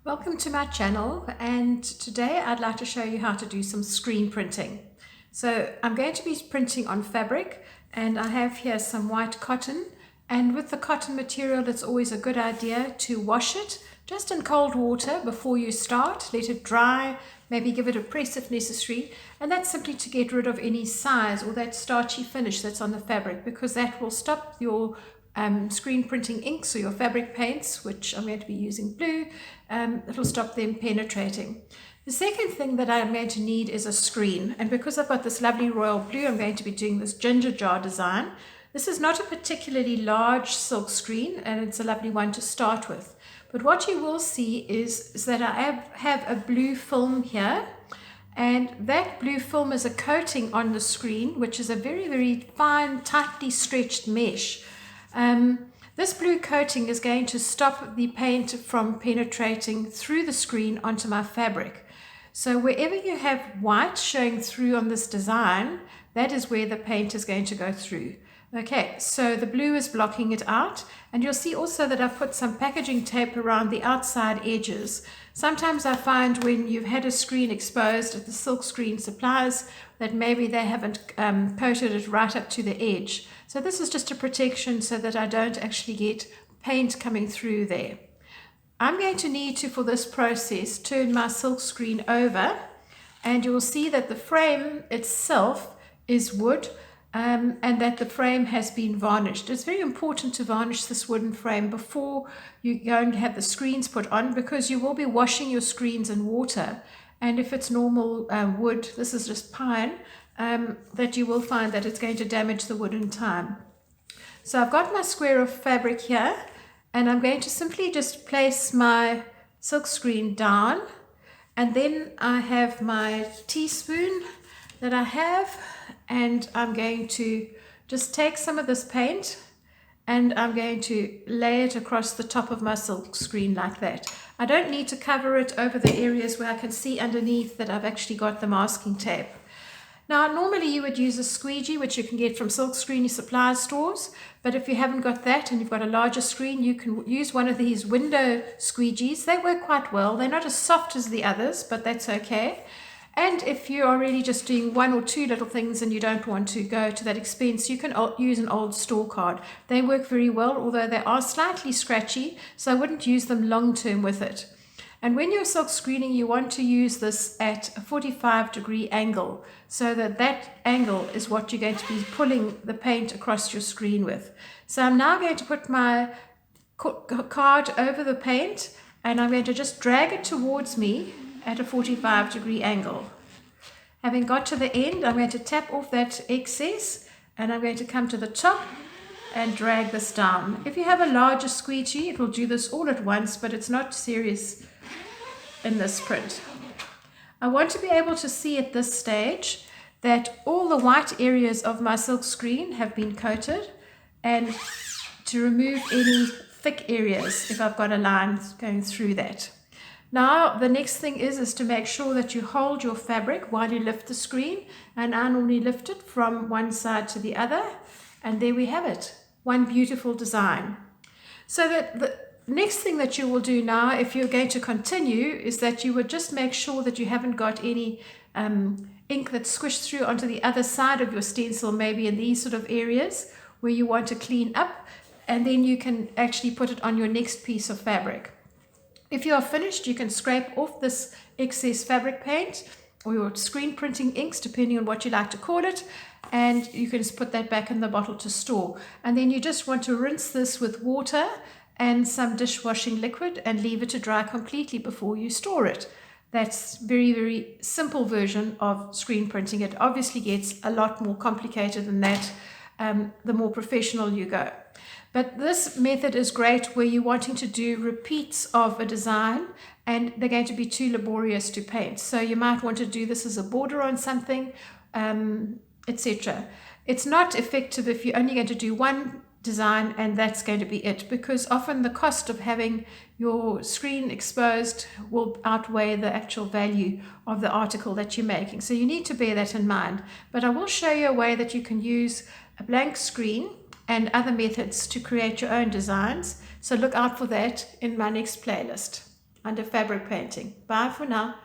Welcome to my channel, and today I'd like to show you how to do some screen printing. So I'm going to be printing on fabric, and I have here some white cotton, and with the cotton material it's always a good idea to wash it just in cold water before you start. Let it dry, maybe give it a press if necessary, and that's simply to get rid of any size or that starchy finish that's on the fabric, because that will stop your screen printing inks or your fabric paints, which I'm going to be using blue. It'll stop them penetrating. The second thing that I'm going to need is a screen, and because I've got this lovely royal blue, I'm going to be doing this ginger jar design. This is not a particularly large silk screen, and it's a lovely one to start with. But what you will see is that I have a blue film here, and that blue film is a coating on the screen, which is a very, very fine, tightly stretched mesh. This blue coating is going to stop the paint from penetrating through the screen onto my fabric. So wherever you have white showing through on this design, that is where the paint is going to go through. Okay, so the blue is blocking it out, and you'll see also that I've put some packaging tape around the outside edges. Sometimes I find when you've had a screen exposed at the SILKSCREEN suppliers that maybe they haven't coated it right up to the edge. So this is just a protection so that I don't actually get paint coming through there. I'm going to need to, for this process, turn my SILKSCREEN over, and you will see that the frame itself is wood, and that the frame has been varnished. It's very important to varnish this wooden frame before you go and have the screens put on, because you will be washing your screens in water, and if it's normal wood, this is just pine, that you will find that it's going to damage the wood in time. So I've got my square of fabric here, and I'm going to simply just place my SILKSCREEN down, and then I have my teaspoon that I have, and I'm going to just take some of this paint and I'm going to lay it across the top of my SILKSCREEN like that. I don't need to cover it over the areas where I can see underneath that I've actually got the masking tape. Now, normally you would use a squeegee, which you can get from SILKSCREEN supply stores, but if you haven't got that and you've got a larger screen, you can use one of these window squeegees. They work quite well. They're not as soft as the others, but that's okay. And if you are really just doing one or two little things and you don't want to go to that expense, you can use an old store card. They work very well, although they are slightly scratchy, so I wouldn't use them long term with it. And when you're silk screening, you want to use this at a 45-degree angle, so that that angle is what you're going to be pulling the paint across your screen with. So I'm now going to put my card over the paint, and I'm going to just drag it towards me at a 45-degree angle. Having got to the end, I'm going to tap off that excess, and I'm going to come to the top and drag this down. If you have a larger squeegee, it will do this all at once, but it's not serious in this print. I want to be able to see at this stage that all the white areas of my SILKSCREEN have been coated, and to remove any thick areas if I've got a line going through that. Now, the next thing is to make sure that you hold your fabric while you lift the screen, and I normally lift it from one side to the other, and there we have it, one beautiful design. So that the next thing that you will do now, if you're going to continue, is that you would just make sure that you haven't got any ink that's squished through onto the other side of your stencil, maybe in these sort of areas where you want to clean up, and then you can actually put it on your next piece of fabric. If you are finished, you can scrape off this excess fabric paint or your screen printing inks, depending on what you like to call it, and you can just put that back in the bottle to store. And then you just want to rinse this with water and some dishwashing liquid and leave it to dry completely before you store it. That's very, very simple version of screen printing. It obviously gets a lot more complicated than that the more professional you go. But this method is great where you're wanting to do repeats of a design and they're going to be too laborious to paint. So you might want to do this as a border on something, etc. It's not effective if you're only going to do one design and that's going to be it, because often the cost of having your screen exposed will outweigh the actual value of the article that you're making. So you need to bear that in mind. But I will show you a way that you can use a blank screen and other methods to create your own designs. So look out for that in my next playlist. under fabric painting. Bye for now.